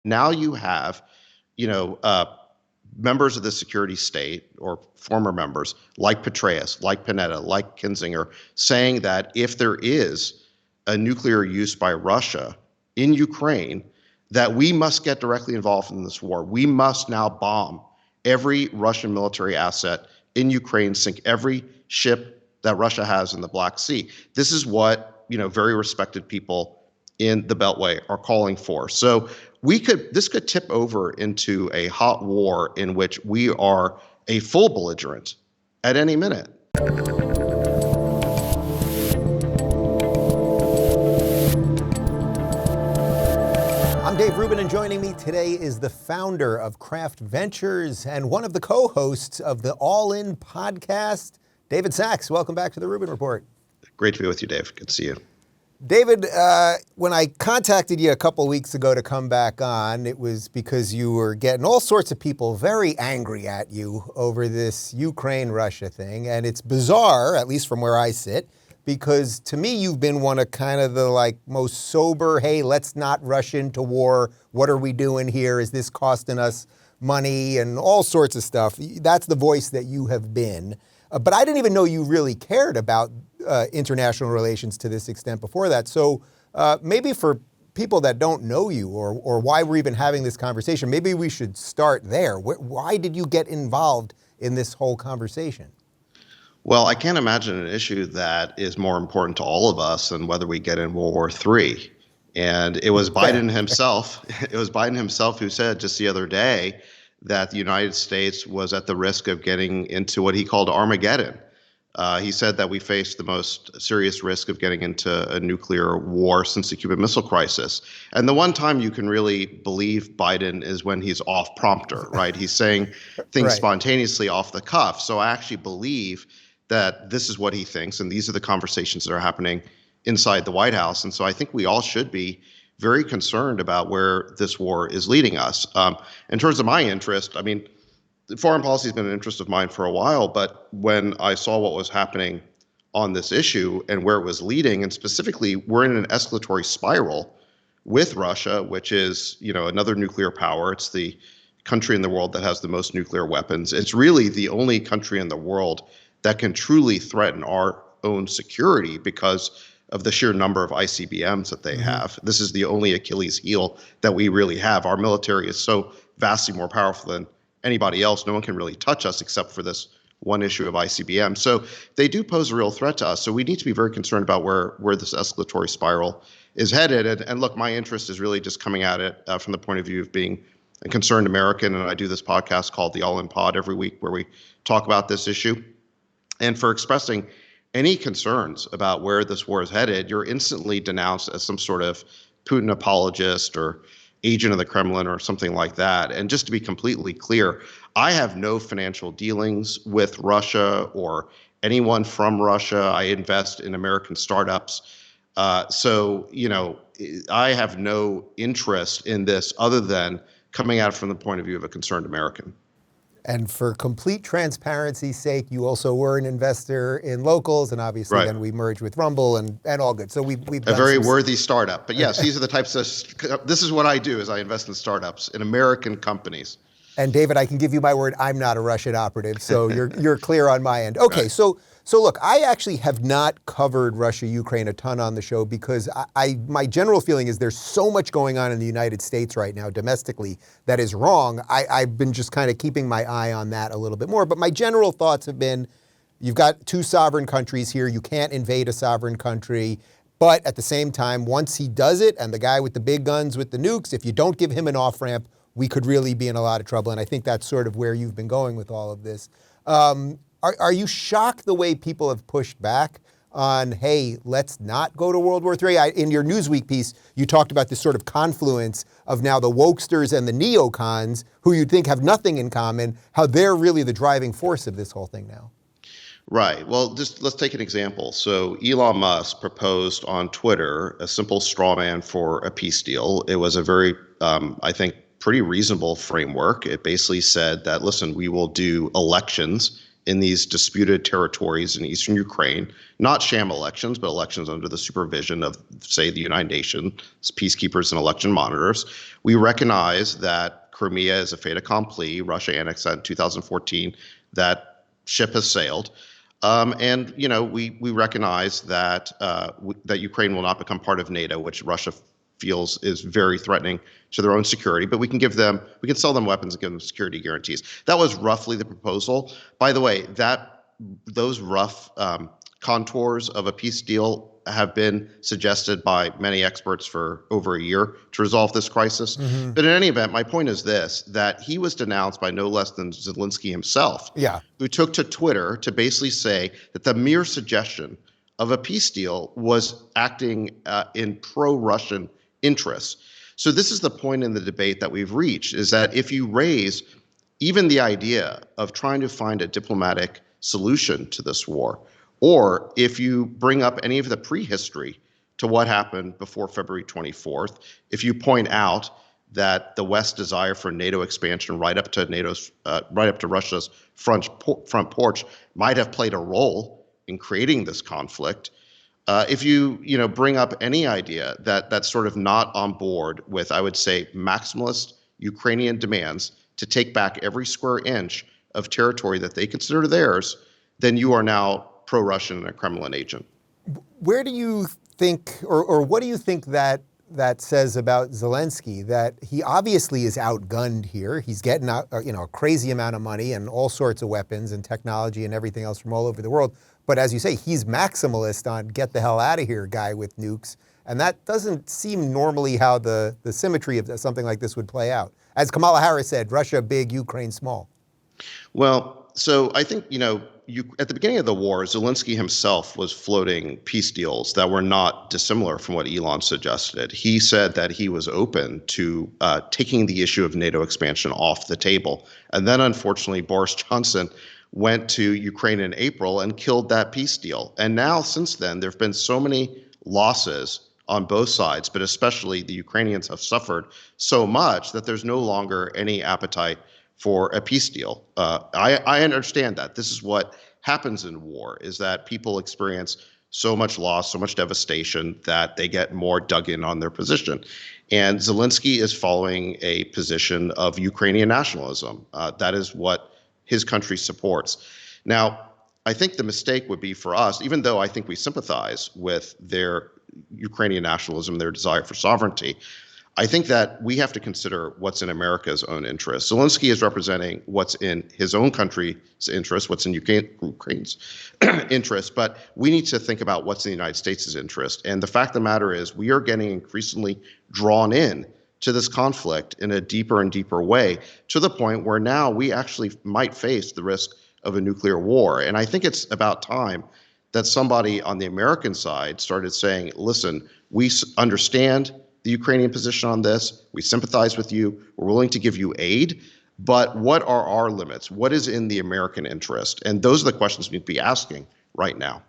Now you have, you know, members of the security state or former members like Petraeus, like Panetta, like Kinzinger, saying that if there is a nuclear use by Russia in Ukraine, that we must get directly involved in this war. We must now bomb every Russian military asset in Ukraine, sink every ship that Russia has in the Black Sea. This is what, very respected people in the Beltway are calling for. So this could tip over into a hot war in which we are a full belligerent at any minute. I'm Dave Rubin, and joining me today is the founder of Craft Ventures and one of the co-hosts of the All In podcast, David Sachs. Welcome back to the Rubin Report. Great to be with you, Dave. Good to see you. David, when I contacted you a couple weeks ago to come back on, it was because you were getting all sorts of people very angry at you over this Ukraine-Russia thing. And it's bizarre, at least from where I sit, because to me, you've been one of kind of the most sober, hey, let's not rush into war. What are we doing here? Is this costing us money and all sorts of stuff? That's the voice that you have been. But I didn't even know you really cared about international relations to this extent before that. So maybe for people that don't know you or why we're even having this conversation, maybe we should start there. Why did you get involved in this whole conversation? Well, I can't imagine an issue that is more important to all of us than whether we get in World War III. And it was Biden himself. It was Biden himself who said just the other day that the United States was at the risk of getting into what he called Armageddon. He said that we faced the most serious risk of getting into a nuclear war since the Cuban Missile Crisis. And the one time you can really believe Biden is when he's off prompter, right? He's saying things spontaneously off the cuff. So I actually believe that this is what he thinks, and these are the conversations that are happening inside the White House. And so I think we all should be very concerned about where this war is leading us. In terms of my interest, foreign policy has been an interest of mine for a while, but when I saw what was happening on this issue and where it was leading, and specifically we're in an escalatory spiral with Russia, which is, another nuclear power. It's the country in the world that has the most nuclear weapons. It's really the only country in the world that can truly threaten our own security because of the sheer number of ICBMs that they have. This is the only Achilles heel that we really have. Our military is so vastly more powerful than anybody else. No one can really touch us except for this one issue of ICBM. So they do pose a real threat to us. So we need to be very concerned about where this escalatory spiral is headed. And look, my interest is really just coming at it from the point of view of being a concerned American. And I do this podcast called the All In Pod every week where we talk about this issue. And for expressing any concerns about where this war is headed, you're instantly denounced as some sort of Putin apologist or agent of the Kremlin or something like that. And just to be completely clear, I have no financial dealings with Russia or anyone from Russia. I invest in American startups. So I have no interest in this other than coming at it from the point of view of a concerned American. And for complete transparency's sake, you also were an investor in Locals, and obviously then we merged with Rumble and all good. So we've done a very worthy startup. But yes, these are the types of, this is what I do is I invest in startups, in American companies. And David, I can give you my word, I'm not a Russian operative, so you're clear on my end. Okay, so look, I actually have not covered Russia, Ukraine a ton on the show because my general feeling is there's so much going on in the United States right now domestically that is wrong. I've been just kind of keeping my eye on that a little bit more. But my general thoughts have been, you've got two sovereign countries here. You can't invade a sovereign country. But at the same time, once he does it, and the guy with the big guns with the nukes, if you don't give him an off-ramp, we could really be in a lot of trouble. And I think that's sort of where you've been going with all of this. Are you shocked the way people have pushed back on, hey, let's not go to World War III? In your Newsweek piece, you talked about this sort of confluence of now the wokesters and the neocons, who you'd think have nothing in common, how they're really the driving force of this whole thing now. Right. Well, just let's take an example. So Elon Musk proposed on Twitter a simple straw man for a peace deal. It was a very, I think, pretty reasonable framework. It basically said that, listen, we will do elections in these disputed territories in eastern Ukraine, not sham elections, but elections under the supervision of, say, the United Nations, peacekeepers and election monitors. We recognize that Crimea is a fait accompli. Russia annexed that in 2014. That ship has sailed. And we recognize that that Ukraine will not become part of NATO, which Russia feels is very threatening to their own security. But we can sell them weapons and give them security guarantees. That was roughly the proposal. By the way, those rough contours of a peace deal have been suggested by many experts for over a year to resolve this crisis. Mm-hmm. But in any event, my point is this, that he was denounced by no less than Zelensky himself, who took to Twitter to basically say that the mere suggestion of a peace deal was acting in pro-Russian interests. So this is the point in the debate that we've reached, is that if you raise even the idea of trying to find a diplomatic solution to this war, or if you bring up any of the prehistory to what happened before February 24th, if you point out that the West's desire for NATO expansion right up to Russia's front porch might have played a role in creating this conflict, if you bring up any idea that's sort of not on board with, I would say, maximalist Ukrainian demands to take back every square inch of territory that they consider theirs, then you are now pro-Russian and a Kremlin agent. Where do you think, or what do you think that says about Zelensky? That he obviously is outgunned here. He's getting a crazy amount of money and all sorts of weapons and technology and everything else from all over the world. But as you say, he's maximalist on get the hell out of here guy with nukes. And that doesn't seem normally how the symmetry of something like this would play out. As Kamala Harris said, Russia big, Ukraine small. Well, so I think, at the beginning of the war, Zelensky himself was floating peace deals that were not dissimilar from what Elon suggested. He said that he was open to taking the issue of NATO expansion off the table. And then, unfortunately, Boris Johnson went to Ukraine in April and killed that peace deal. And now, since then, there have been so many losses on both sides, but especially the Ukrainians have suffered so much that there's no longer any appetite for a peace deal. I understand that. This is what happens in war, is that people experience so much loss, so much devastation that they get more dug in on their position. And Zelensky is following a position of Ukrainian nationalism. That is what his country supports. Now, I think the mistake would be for us, even though I think we sympathize with their Ukrainian nationalism, their desire for sovereignty, I think that we have to consider what's in America's own interest. Zelensky is representing what's in his own country's interest, what's in Ukraine's interest, but we need to think about what's in the United States' interest. And the fact of the matter is we are getting increasingly drawn in to this conflict in a deeper and deeper way, to the point where now we actually might face the risk of a nuclear war. And I think it's about time that somebody on the American side started saying, listen, we understand the Ukrainian position on this. We sympathize with you. We're willing to give you aid. But what are our limits? What is in the American interest? And those are the questions we need to be asking right now.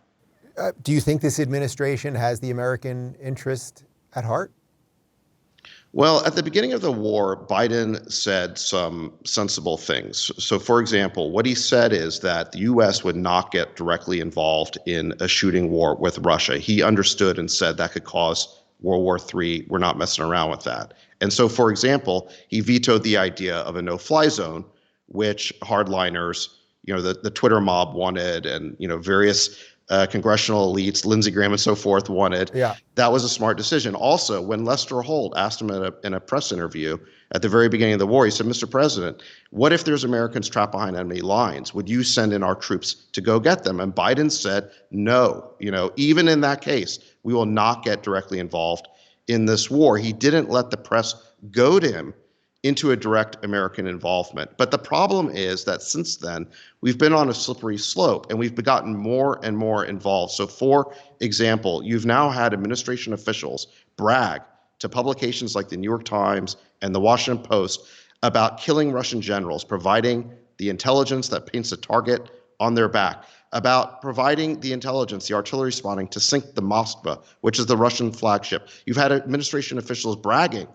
Do you think this administration has the American interest at heart? Well, at the beginning of the war, Biden said some sensible things. So, for example, what he said is that the U.S. would not get directly involved in a shooting war with Russia. He understood and said that could cause World War III. We're not messing around with that. And so, for example, he vetoed the idea of a no-fly zone, which hardliners, the Twitter mob wanted, and, various congressional elites, Lindsey Graham and so forth wanted. Yeah. That was a smart decision. Also, when Lester Holt asked him in a press interview at the very beginning of the war, he said, Mr. President, what if there's Americans trapped behind enemy lines? Would you send in our troops to go get them? And Biden said, no, even in that case, we will not get directly involved in this war. He didn't let the press goad him into a direct American involvement. But the problem is that since then, we've been on a slippery slope and we've gotten more and more involved. So for example, you've now had administration officials brag to publications like the New York Times and the Washington Post about killing Russian generals, providing the intelligence that paints a target on their back, about providing the intelligence, the artillery spotting to sink the Moskva, which is the Russian flagship. You've had administration officials bragging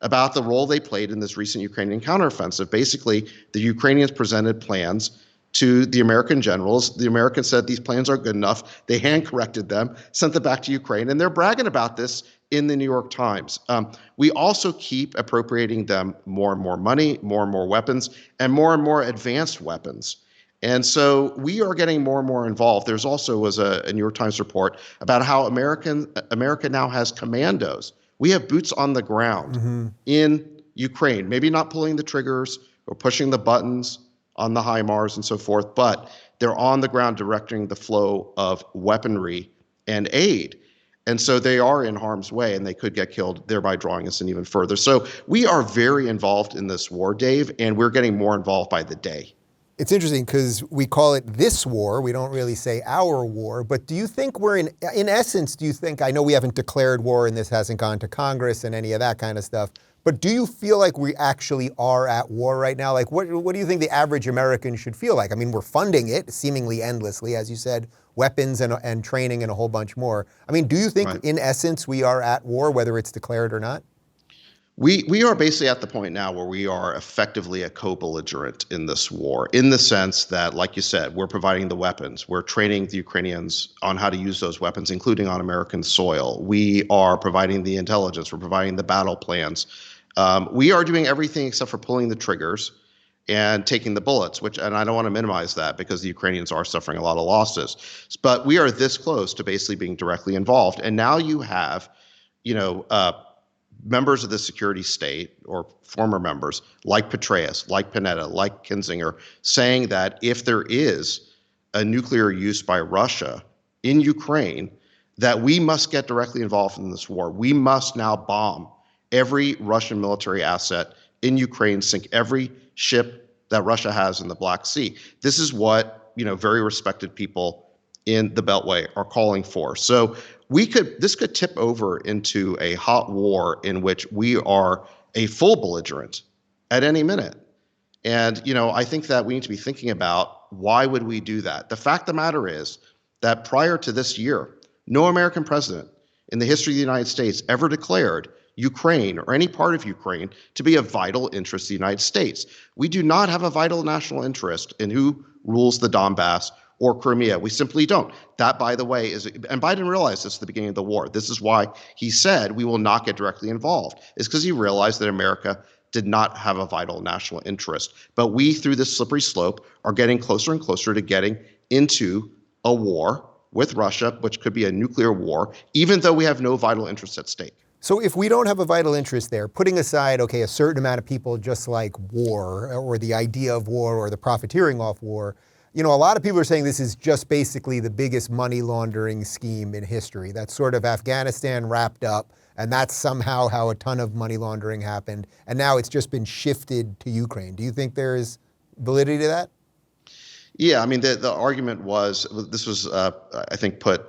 about the role they played in this recent Ukrainian counteroffensive. Basically, the Ukrainians presented plans to the American generals. The Americans said these plans aren't good enough. They hand corrected them, sent them back to Ukraine, and they're bragging about this in the New York Times. We also keep appropriating them more and more money, more and more weapons, and more advanced weapons. And so we are getting more and more involved. There's also was a New York Times report about how America now has commandos. We have boots on the ground in Ukraine, maybe not pulling the triggers or pushing the buttons on the HIMARS and so forth, but they're on the ground directing the flow of weaponry and aid. And so they are in harm's way and they could get killed, thereby drawing us in even further. So we are very involved in this war, Dave, and we're getting more involved by the day. It's interesting because we call it this war. We don't really say our war. But do you think we're in essence, do you think, I know we haven't declared war and this hasn't gone to Congress and any of that kind of stuff, but do you feel like we actually are at war right now? Like, what do you think the average American should feel like? I mean, we're funding it seemingly endlessly, as you said, weapons and training and a whole bunch more. I mean, do you think in essence we are at war, whether it's declared or not? We are basically at the point now where we are effectively a co-belligerent in this war, in the sense that, like you said, we're providing the weapons. We're training the Ukrainians on how to use those weapons, including on American soil. We are providing the intelligence. We're providing the battle plans. We are doing everything except for pulling the triggers and taking the bullets, and I don't want to minimize that because the Ukrainians are suffering a lot of losses. But we are this close to basically being directly involved. And now you have, members of the security state or former members like Petraeus, like Panetta, like Kinzinger, saying that if there is a nuclear use by Russia in Ukraine, that we must get directly involved in this war. We must now bomb every Russian military asset in Ukraine, sink every ship that Russia has in the Black Sea. This is what, very respected people in the Beltway are calling for. So this could tip over into a hot war in which we are a full belligerent at any minute. And, I think that we need to be thinking about why would we do that? The fact of the matter is that prior to this year, no American president in the history of the United States ever declared Ukraine or any part of Ukraine to be a vital interest of the United States. We do not have a vital national interest in who rules the Donbass or Crimea. We simply don't. That, by the way, and Biden realized this at the beginning of the war. This is why he said we will not get directly involved, is because he realized that America did not have a vital national interest. But we, through this slippery slope, are getting closer and closer to getting into a war with Russia, which could be a nuclear war, even though we have no vital interest at stake. So if we don't have a vital interest there, putting aside, a certain amount of people just like war or the idea of war or the profiteering off war, a lot of people are saying this is just basically the biggest money laundering scheme in history. That's sort of Afghanistan wrapped up, and that's somehow how a ton of money laundering happened. And now it's just been shifted to Ukraine. Do you think there is validity to that? Yeah, I mean, the argument was, this was, I think, put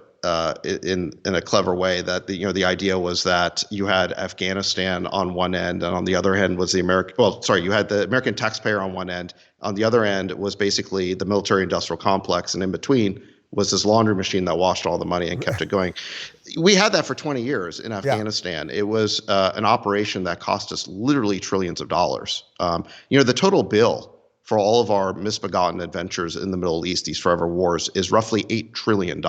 in a clever way, that the idea was that you had Afghanistan on one end, and on the other end was you had the American taxpayer on one end. On the other end was basically the military-industrial complex, and in between was this laundry machine that washed all the money and kept it going. We had that for 20 years in Afghanistan. Yeah. It was an operation that cost us literally trillions of dollars. The total bill for all of our misbegotten adventures in the Middle East, these forever wars, is roughly $8 trillion.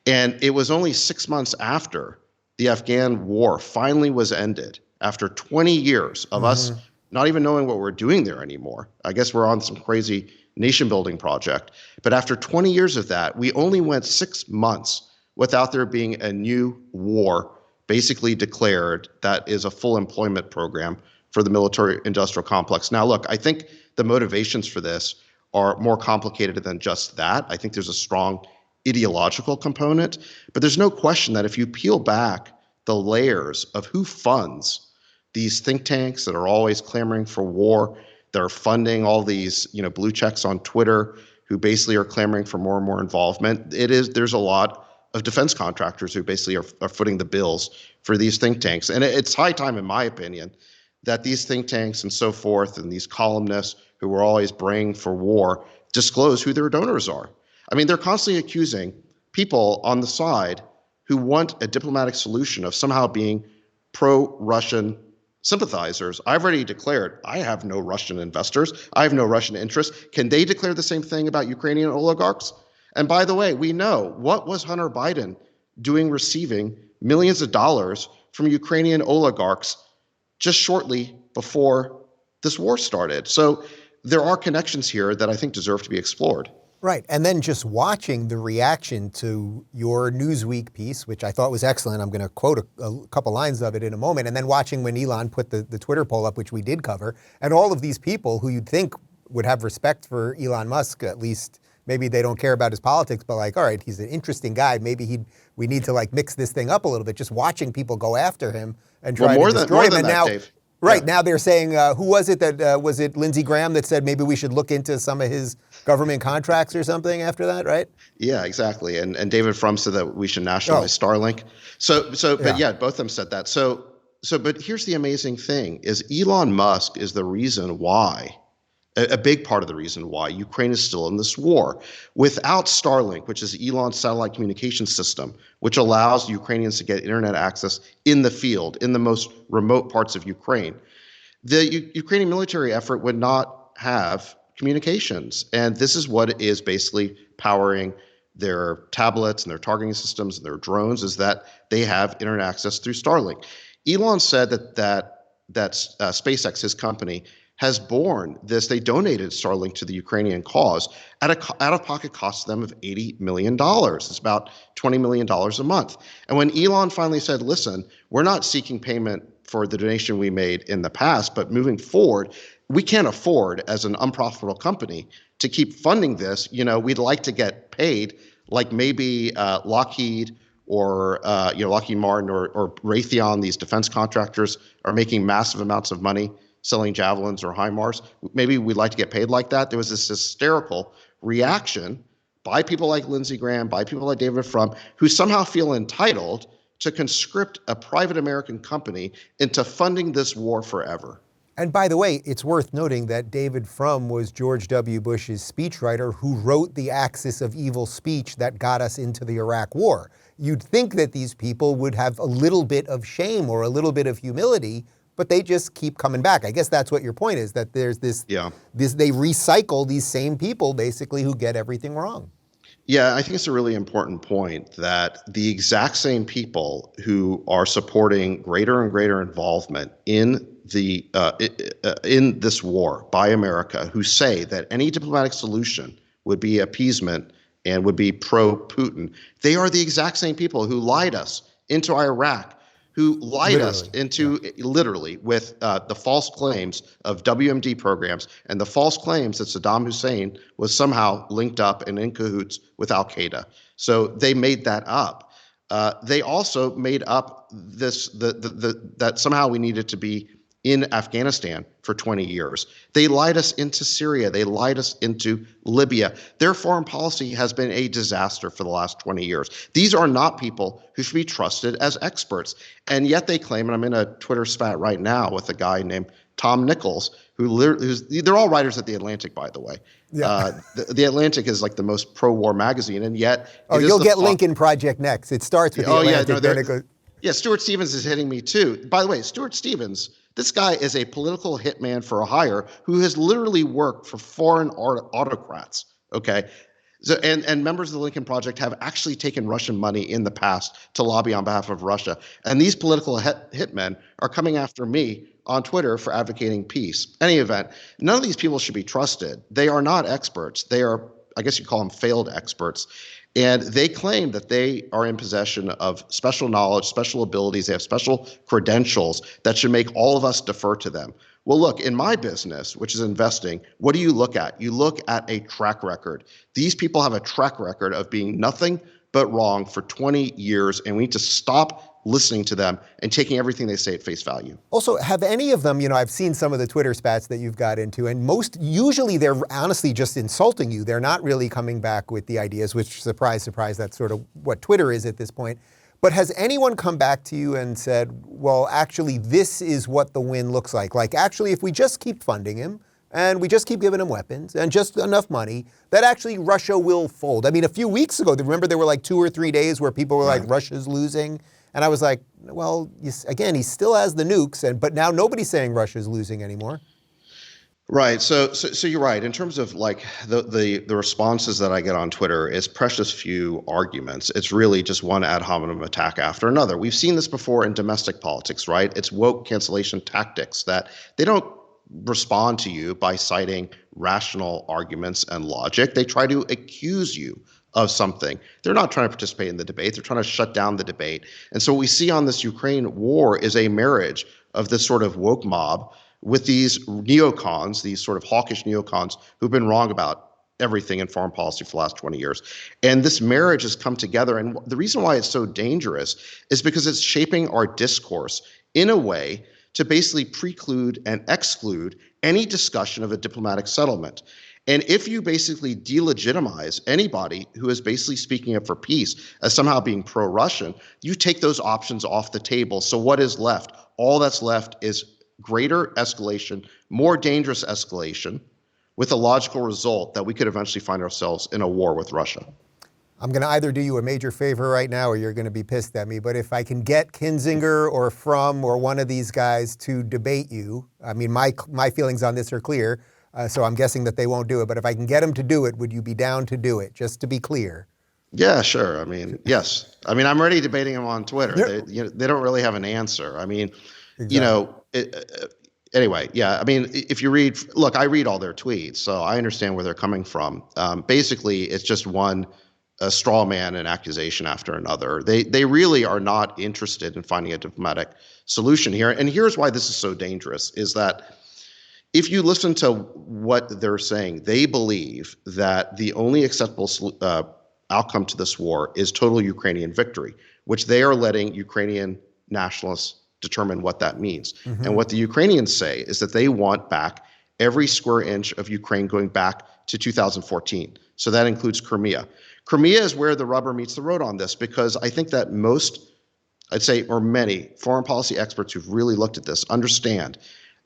And it was only 6 months after the Afghan war finally was ended, after 20 years of us not even knowing what we're doing there anymore. I guess we're on some crazy nation building project. But after 20 years of that, we only went 6 months without there being a new war basically declared that is a full employment program for the military industrial complex. Now, look, I think the motivations for this are more complicated than just that. I think there's a strong ideological component, but there's no question that if you peel back the layers of who funds these think tanks that are always clamoring for war, that are funding all these, blue checks on Twitter, who basically are clamoring for more and more involvement, there's a lot of defense contractors who basically are footing the bills for these think tanks. And it's high time, in my opinion, that these think tanks and so forth, and these columnists who are always braying for war, disclose who their donors are. I mean, they're constantly accusing people on the side who want a diplomatic solution of somehow being pro-Russian sympathizers. I've already declared I have no Russian investors. I have no Russian interests. Can they declare the same thing about Ukrainian oligarchs? And by the way, we know what was Hunter Biden doing receiving millions of dollars from Ukrainian oligarchs just shortly before this war started. So there are connections here that I think deserve to be explored. Right. And then just watching the reaction to your Newsweek piece, which I thought was excellent. I'm going to quote a couple lines of it in a moment. And then watching when Elon put the Twitter poll up, which we did cover, and all of these people who you'd think would have respect for Elon Musk, at least maybe they don't care about his politics, but like, all right, he's an interesting guy. Maybe we need to like mix this thing up a little bit. Just watching people go after him and try to destroy him. And now, Dave. Right. Yeah. Now they're saying, who was it that, was it Lindsey Graham that said maybe we should look into some of his government contracts or something after that, right? Yeah, exactly. And David Frum said that we should nationalize Starlink. But yeah, both of them said that. But here's the amazing thing is Elon Musk is the reason why, a big part of the reason why Ukraine is still in this war. Without Starlink, which is Elon's satellite communication system, which allows Ukrainians to get internet access in the field, in the most remote parts of Ukraine, the Ukrainian military effort would not have communications. And this is what is basically powering their tablets and their targeting systems and their drones, is that they have internet access through Starlink. Elon said that SpaceX, his company, has borne this. They donated Starlink to the Ukrainian cause at a out-of-pocket cost to them of $80 million. It's about $20 million a month. And when Elon finally said, listen, we're not seeking payment for the donation we made in the past, but moving forward, we can't afford as an unprofitable company to keep funding this. We'd like to get paid like maybe Lockheed or Lockheed Martin or Raytheon, these defense contractors are making massive amounts of money selling Javelins or HIMARS. Maybe we'd like to get paid like that. There was this hysterical reaction by people like Lindsey Graham, by people like David Frum, who somehow feel entitled to conscript a private American company into funding this war forever. And by the way, it's worth noting that David Frum was George W. Bush's speechwriter who wrote the Axis of Evil speech that got us into the Iraq War. You'd think that these people would have a little bit of shame or a little bit of humility, but they just keep coming back. I guess that's what your point is, that there's this they recycle these same people basically who get everything wrong. Yeah, I think it's a really important point that the exact same people who are supporting greater and greater involvement in in this war by America, who say that any diplomatic solution would be appeasement and would be pro-Putin, they are the exact same people who lied us into Iraq, who lied us into literally with the false claims of WMD programs and the false claims that Saddam Hussein was somehow linked up and in cahoots with Al-Qaeda. So they made that up. They also made up this that somehow we needed to be in Afghanistan for 20 years. They lied us into Syria. They lied us into Libya. Their foreign policy has been a disaster for the last 20 years. These are not people who should be trusted as experts. And yet they claim, and I'm in a Twitter spat right now with a guy named Tom Nichols, they're all writers at The Atlantic, by the way. Yeah. The Atlantic is like the most pro-war magazine, and yet... you'll get Lincoln Project next. It starts with The Atlantic, then it goes... Yeah, Stuart Stevens is hitting me too. By the way, Stuart Stevens, this guy is a political hitman for hire who has literally worked for foreign autocrats, okay? So, and members of the Lincoln Project have actually taken Russian money in the past to lobby on behalf of Russia. And these political hitmen are coming after me on Twitter for advocating peace. Any event, none of these people should be trusted. They are not experts. They are, I guess you call them failed experts. And they claim that they are in possession of special knowledge, special abilities. They have special credentials that should make all of us defer to them. Well, look, in my business, which is investing, what do you look at? You look at a track record. These people have a track record of being nothing but wrong for 20 years, and we need to stop listening to them and taking everything they say at face value. Also, have any of them, I've seen some of the Twitter spats that you've got into, and usually they're honestly just insulting you. They're not really coming back with the ideas, which, surprise, surprise, that's sort of what Twitter is at this point. But has anyone come back to you and said, well, actually, this is what the win looks like? Like, actually, if we just keep funding him and we just keep giving him weapons and just enough money, that actually Russia will fold. I mean, a few weeks ago, remember there were like 2 or 3 days where people were like, Russia's losing. And I was like, well, again, he still has the nukes, but now nobody's saying Russia's losing anymore. Right. So you're right. In terms of like the responses that I get on Twitter, it's precious few arguments. It's really just one ad hominem attack after another. We've seen this before in domestic politics, right? It's woke cancellation tactics that they don't respond to you by citing rational arguments and logic. They try to accuse you of something. They're not trying to participate in the debate. They're trying to shut down the debate. And so what we see on this Ukraine war is a marriage of this sort of woke mob with these neocons, these sort of hawkish neocons who've been wrong about everything in foreign policy for the last 20 years. And this marriage has come together. And the reason why it's so dangerous is because it's shaping our discourse in a way to basically preclude and exclude any discussion of a diplomatic settlement. And if you basically delegitimize anybody who is basically speaking up for peace as somehow being pro-Russian, you take those options off the table. So what is left? All that's left is greater escalation, more dangerous escalation, with a logical result that we could eventually find ourselves in a war with Russia. I'm going to either do you a major favor right now or you're going to be pissed at me, but if I can get Kinzinger or Frum or one of these guys to debate you, I mean, my feelings on this are clear, so I'm guessing that they won't do it, but if I can get them to do it, would you be down to do it, just to be clear? Yeah, sure. I mean, yes. I mean, I'm already debating them on Twitter. They don't really have an answer. I mean, exactly. Anyway, yeah, I mean, if you read, look, I read all their tweets, so I understand where they're coming from. Basically, it's just a straw man and accusation after another. They really are not interested in finding a diplomatic solution here. And here's why this is so dangerous, is that if you listen to what they're saying, they believe that the only acceptable outcome to this war is total Ukrainian victory, which they are letting Ukrainian nationalists determine what that means. Mm-hmm. And what the Ukrainians say is that they want back every square inch of Ukraine going back to 2014. So that includes Crimea. Crimea is where the rubber meets the road on this, because I think that most, I'd say, or many foreign policy experts who've really looked at this understand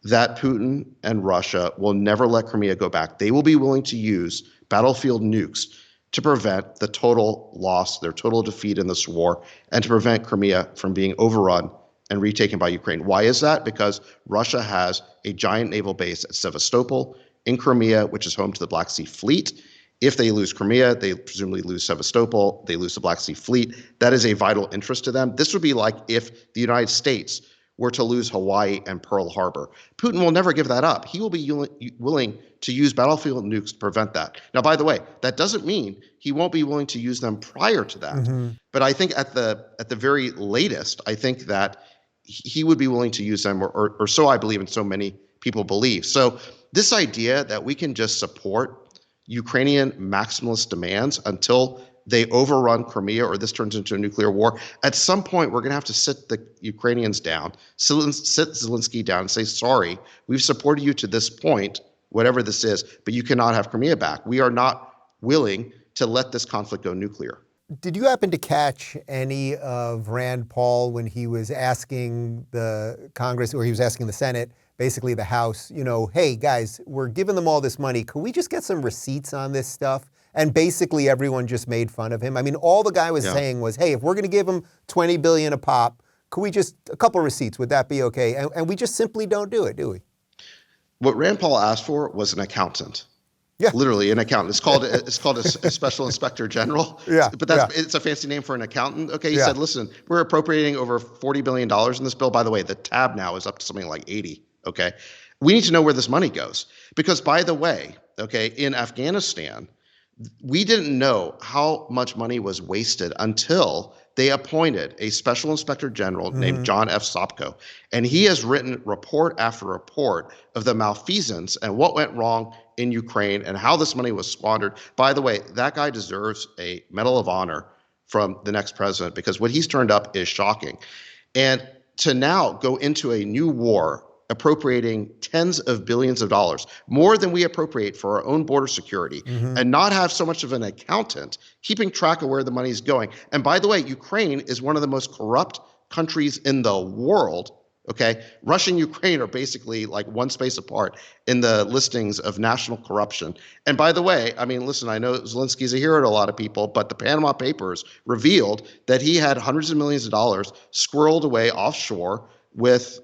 that Putin and Russia will never let Crimea go back. They will be willing to use battlefield nukes to prevent the total loss, their total defeat in this war, and to prevent Crimea from being overrun and retaken by Ukraine. Why is that? Because Russia has a giant naval base at Sevastopol in Crimea, which is home to the Black Sea Fleet. If they lose Crimea, they presumably lose Sevastopol, they lose the Black Sea Fleet. That is a vital interest to them. This would be like if the United States were to lose Hawaii and Pearl Harbor. Putin will never give that up. He will be willing to use battlefield nukes to prevent that. Now, by the way, that doesn't mean he won't be willing to use them prior to that. Mm-hmm. But I think at the very latest, I think that he would be willing to use them, or so I believe, and so many people believe. So this idea that we can just support Ukrainian maximalist demands until they overrun Crimea or this turns into a nuclear war, at some point we're going to have to sit the Ukrainians down, sit Zelensky down and say, sorry, we've supported you to this point, whatever this is, but you cannot have Crimea back. We are not willing to let this conflict go nuclear. Did you happen to catch any of Rand Paul when he was asking the Congress, or he was asking the Senate, basically the House, hey guys, we're giving them all this money. Could we just get some receipts on this stuff? And basically everyone just made fun of him. I mean, all the guy was saying was, hey, if we're going to give them $20 billion a pop, could we just, a couple receipts, would that be okay? And we just simply don't do it, do we? What Rand Paul asked for was an accountant. Yeah. Literally an accountant. It's called a special inspector general. Yeah. But it's a fancy name for an accountant. Okay. He said, listen, we're appropriating over $40 billion in this bill. By the way, the tab now is up to something like 80. Okay. We need to know where this money goes. Because by the way, okay, in Afghanistan, we didn't know how much money was wasted until they appointed a special inspector general named John F. Sopko. And he has written report after report of the malfeasance and what went wrong in Ukraine and how this money was squandered. By the way, that guy deserves a Medal of Honor from the next president, because what he's turned up is shocking. And to now go into a new war, appropriating tens of billions of dollars, more than we appropriate for our own border security, and not have so much of an accountant keeping track of where the money is going. And by the way, Ukraine is one of the most corrupt countries in the world, Okay, Russia and Ukraine are basically like one space apart in the listings of national corruption. And by the way, I mean, listen, I know Zelensky's a hero to a lot of people, but the Panama Papers revealed that he had hundreds of millions of dollars squirreled away offshore with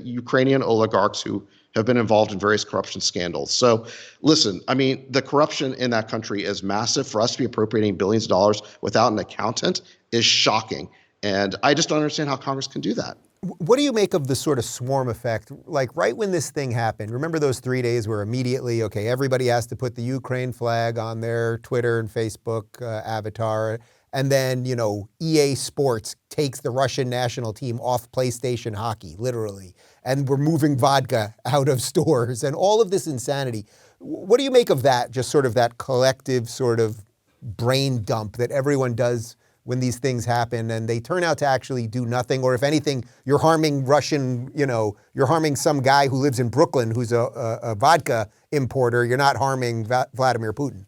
Ukrainian oligarchs who have been involved in various corruption scandals. So, listen, I mean, the corruption in that country is massive. For us to be appropriating billions of dollars without an accountant is shocking. And I just don't understand how Congress can do that. What do you make of the sort of swarm effect? Like right when this thing happened, remember those 3 days where immediately, okay, everybody has to put the Ukraine flag on their Twitter and Facebook avatar. And then, you know, EA Sports takes the Russian national team off PlayStation hockey, literally. And we're moving vodka out of stores and all of this insanity. What do you make of that, just sort of that collective sort of brain dump that everyone does when these things happen and they turn out to actually do nothing? Or if anything, you're harming Russian, you know, you're harming some guy who lives in Brooklyn who's a vodka importer. You're not harming Vladimir Putin.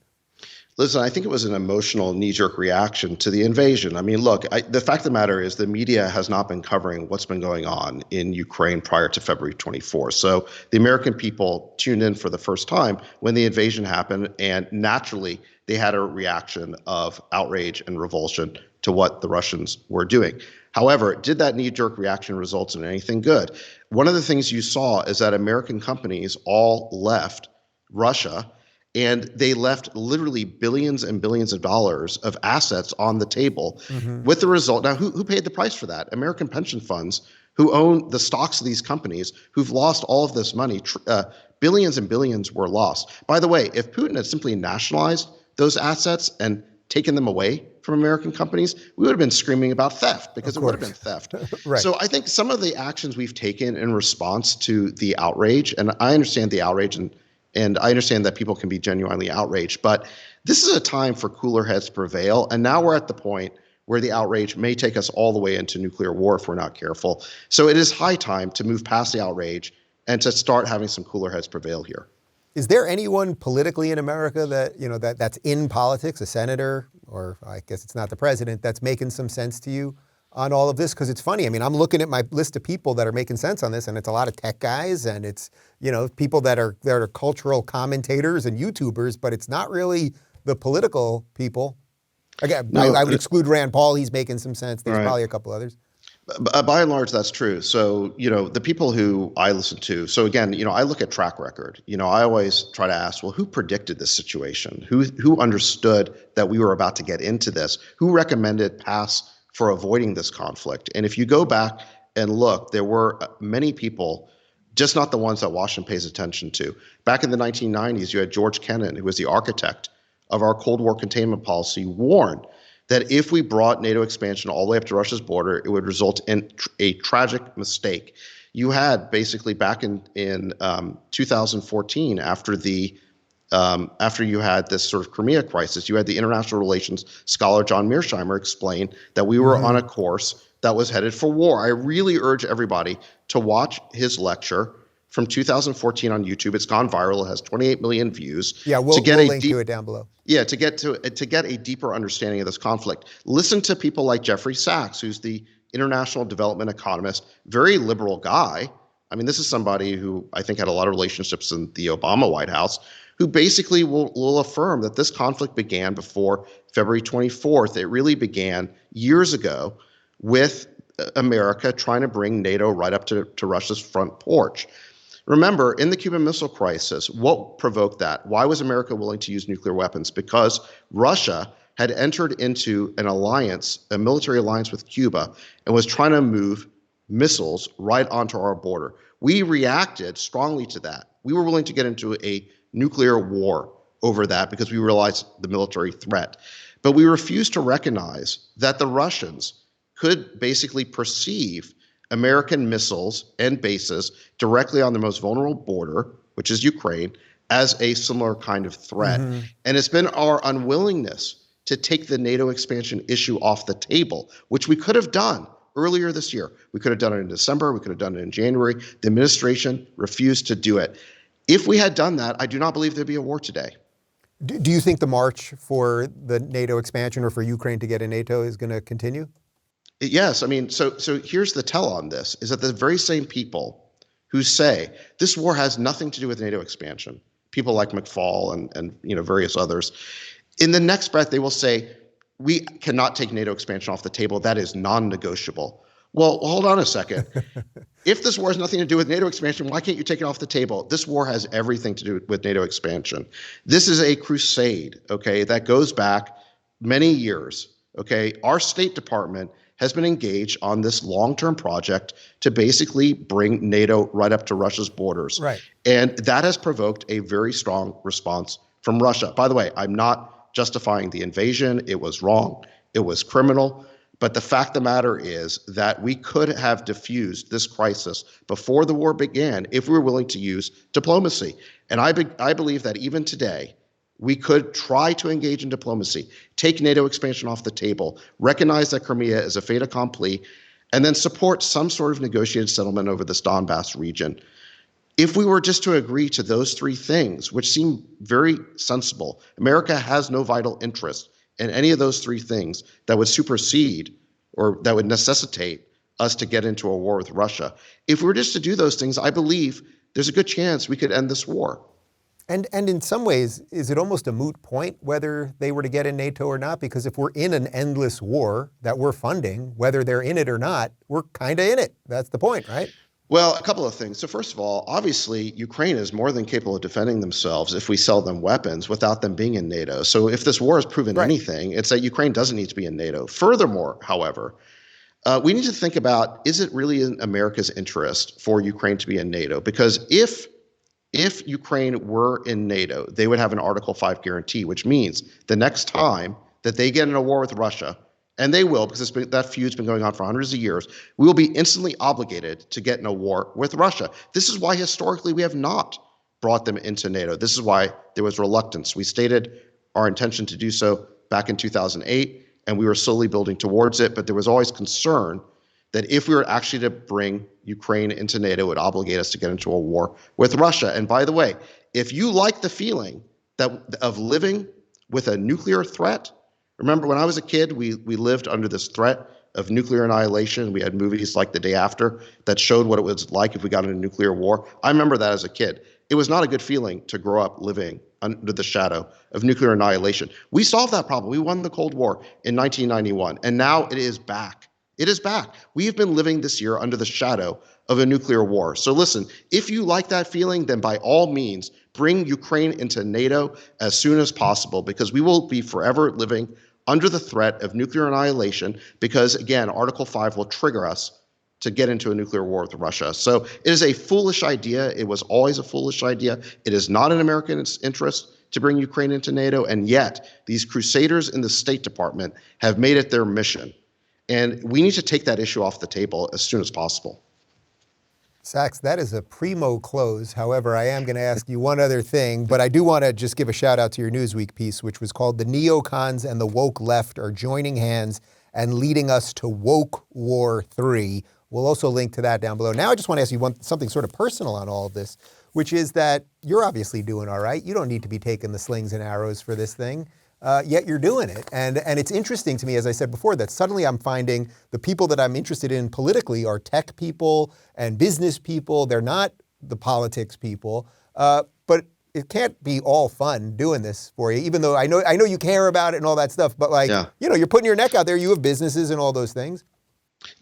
Listen, I think it was an emotional knee-jerk reaction to the invasion. I mean, look, the fact of the matter is the media has not been covering what's been going on in Ukraine prior to February 24th. So the American people tuned in for the first time when the invasion happened, and naturally they had a reaction of outrage and revulsion to what the Russians were doing. However, did that knee-jerk reaction result in anything good? One of the things you saw is that American companies all left Russia, and they left literally billions and billions of dollars of assets on the table with the result. Now, who paid the price for that? American pension funds who own the stocks of these companies who've lost all of this money. Billions and billions were lost. By the way, if Putin had simply nationalized those assets and taken them away from American companies, we would have been screaming about theft because it would have been theft. Right. So I think some of the actions we've taken in response to the outrage, and I understand the outrage and I understand that people can be genuinely outraged, but this is a time for cooler heads to prevail. And now we're at the point where the outrage may take us all the way into nuclear war if we're not careful. So it is high time to move past the outrage and to start having some cooler heads prevail here. Is there anyone politically in America that, you know, that's in politics, a senator, or I guess it's not the president, that's making some sense to you on all of this? Because it's funny. I mean, I'm looking at my list of people that are making sense on this, and it's a lot of tech guys, and it's, you know, people that are cultural commentators and YouTubers, but it's not really the political people. Again, no, I would exclude Rand Paul. He's making some sense. There's probably a couple others. By and large, that's true. So, you know, the people who I listen to, so again, you know, I look at track record. You know, I always try to ask, well, who predicted this situation? Who understood that we were about to get into this? Who recommended paths for avoiding this conflict? And if you go back and look, there were many people, just not the ones that Washington pays attention to. Back in the 1990s, you had George Kennan, who was the architect of our Cold War containment policy, warned that if we brought NATO expansion all the way up to Russia's border, it would result in a tragic mistake. You had basically back in 2014, after you had this sort of Crimea crisis, you had the international relations scholar John Mearsheimer explain that we were on a course that was headed for war. I really urge everybody to watch his lecture from 2014 on YouTube. It's gone viral. It has 28 million views. Yeah, we'll link to it down below. Yeah, to get a deeper understanding of this conflict. Listen to people like Jeffrey Sachs, who's the international development economist, very liberal guy. I mean, this is somebody who I think had a lot of relationships in the Obama White House, who basically will affirm that this conflict began before February 24th. It really began years ago with America trying to bring NATO right up to Russia's front porch. Remember, in the Cuban Missile Crisis, what provoked that? Why was America willing to use nuclear weapons? Because Russia had entered into an alliance, a military alliance with Cuba, and was trying to move missiles right onto our border. We reacted strongly to that. We were willing to get into a nuclear war over that because we realized the military threat. But we refused to recognize that the Russians could basically perceive American missiles and bases directly on the most vulnerable border, which is Ukraine, as a similar kind of threat. And it's been our unwillingness to take the NATO expansion issue off the table, which we could have done earlier this year. We could have done it in December. We could have done it in January. The administration refused to do it. If we had done that, I do not believe there'd be a war today. Do you think the march for the NATO expansion or for Ukraine to get in NATO is going to continue? Yes, I mean, so here's the tell on this: is that the very same people who say this war has nothing to do with NATO expansion, people like McFaul and various others, in the next breath they will say we cannot take NATO expansion off the table. That is non-negotiable. Well, hold on a second. If this war has nothing to do with NATO expansion, why can't you take it off the table? This war has everything to do with NATO expansion. This is a crusade, okay, that goes back many years, okay? Our State Department has been engaged on this long-term project to basically bring NATO right up to Russia's borders. Right. And that has provoked a very strong response from Russia. By the way, I'm not justifying the invasion. It was wrong. It was criminal. But the fact of the matter is that we could have diffused this crisis before the war began if we were willing to use diplomacy. And I believe that even today, we could try to engage in diplomacy, take NATO expansion off the table, recognize that Crimea is a fait accompli, and then support some sort of negotiated settlement over this Donbass region. If we were just to agree to those three things, which seem very sensible, America has no vital interest in any of those three things that would supersede or that would necessitate us to get into a war with Russia. If we were just to do those things, I believe there's a good chance we could end this war. And in some ways, is it almost a moot point whether they were to get in NATO or not? Because if we're in an endless war that we're funding, whether they're in it or not, we're kind of in it. That's the point, right? Well, a couple of things. So first of all, obviously, Ukraine is more than capable of defending themselves if we sell them weapons without them being in NATO. So if this war has proven anything, it's that Ukraine doesn't need to be in NATO. Furthermore, however, we need to think about, is it really in America's interest for Ukraine to be in NATO? Because if Ukraine were in NATO, they would have an Article 5 guarantee, which means the next time that they get in a war with Russia, and they will, because that feud's been going on for hundreds of years, we will be instantly obligated to get in a war with Russia. This is why historically we have not brought them into NATO. This is why there was reluctance. We stated our intention to do so back in 2008, and we were slowly building towards it, but there was always concern that if we were actually to bring Ukraine into NATO, it would obligate us to get into a war with Russia. And by the way, if you like the feeling of living with a nuclear threat, remember when I was a kid, we lived under this threat of nuclear annihilation. We had movies like The Day After that showed what it was like if we got into a nuclear war. I remember that as a kid. It was not a good feeling to grow up living under the shadow of nuclear annihilation. We solved that problem. We won the Cold War in 1991, and now it is back. It is back. We've been living this year under the shadow of a nuclear war. So listen, if you like that feeling, then by all means, bring Ukraine into NATO as soon as possible, because we will be forever living under the threat of nuclear annihilation, because again, Article 5 will trigger us to get into a nuclear war with Russia. So it is a foolish idea. It was always a foolish idea. It is not in American interest to bring Ukraine into NATO, and yet these crusaders in the State Department have made it their mission. And we need to take that issue off the table as soon as possible. Sachs, that is a primo close. However, I am going to ask you one other thing, but I do want to just give a shout out to your Newsweek piece, which was called "The Neocons and the Woke Left Are Joining Hands and Leading Us to Woke War III." We'll also link to that down below. Now I just want to ask you something sort of personal on all of this, which is that you're obviously doing all right. You don't need to be taking the slings and arrows for this thing. Yet you're doing it. And it's interesting to me, as I said before, that suddenly I'm finding the people that I'm interested in politically are tech people and business people. They're not the politics people. But it can't be all fun doing this for you, even though I know you care about it and all that stuff. But you're putting your neck out there. You have businesses and all those things.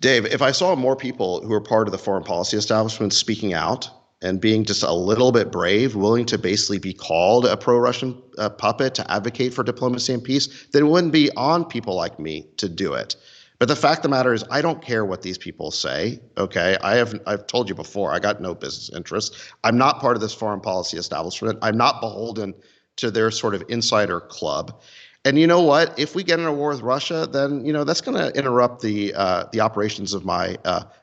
Dave, if I saw more people who are part of the foreign policy establishment speaking out and being just a little bit brave, willing to basically be called a pro-Russian puppet to advocate for diplomacy and peace, then it wouldn't be on people like me to do it. But the fact of the matter is, I don't care what these people say, okay? I've told you before, I got no business interest. I'm not part of this foreign policy establishment. I'm not beholden to their sort of insider club. And you know what? If we get in a war with Russia, then that's going to interrupt the operations of my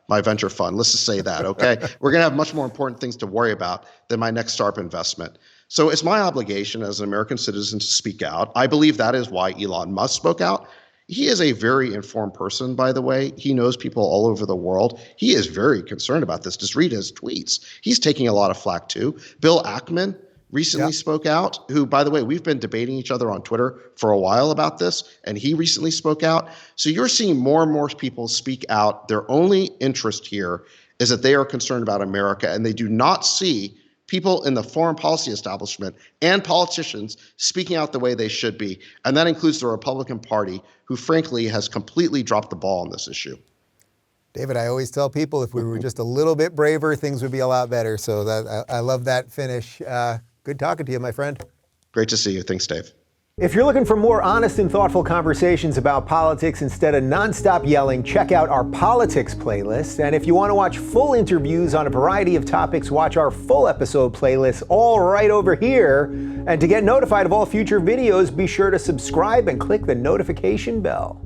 venture fund. Let's just say that, okay? We're going to have much more important things to worry about than my next startup investment. So it's my obligation as an American citizen to speak out. I believe that is why Elon Musk spoke out. He is a very informed person, by the way. He knows people all over the world. He is very concerned about this. Just read his tweets. He's taking a lot of flack too. Bill Ackman recently spoke out, who, by the way, we've been debating each other on Twitter for a while about this, and he recently spoke out. So you're seeing more and more people speak out. Their only interest here is that they are concerned about America, and they do not see people in the foreign policy establishment and politicians speaking out the way they should be. And that includes the Republican Party, who frankly has completely dropped the ball on this issue. David, I always tell people if we were just a little bit braver, things would be a lot better. So I love that finish. Good talking to you, my friend. Great to see you. Thanks, Dave. If you're looking for more honest and thoughtful conversations about politics instead of nonstop yelling, check out our politics playlist. And if you want to watch full interviews on a variety of topics, watch our full episode playlist all right over here. And to get notified of all future videos, be sure to subscribe and click the notification bell.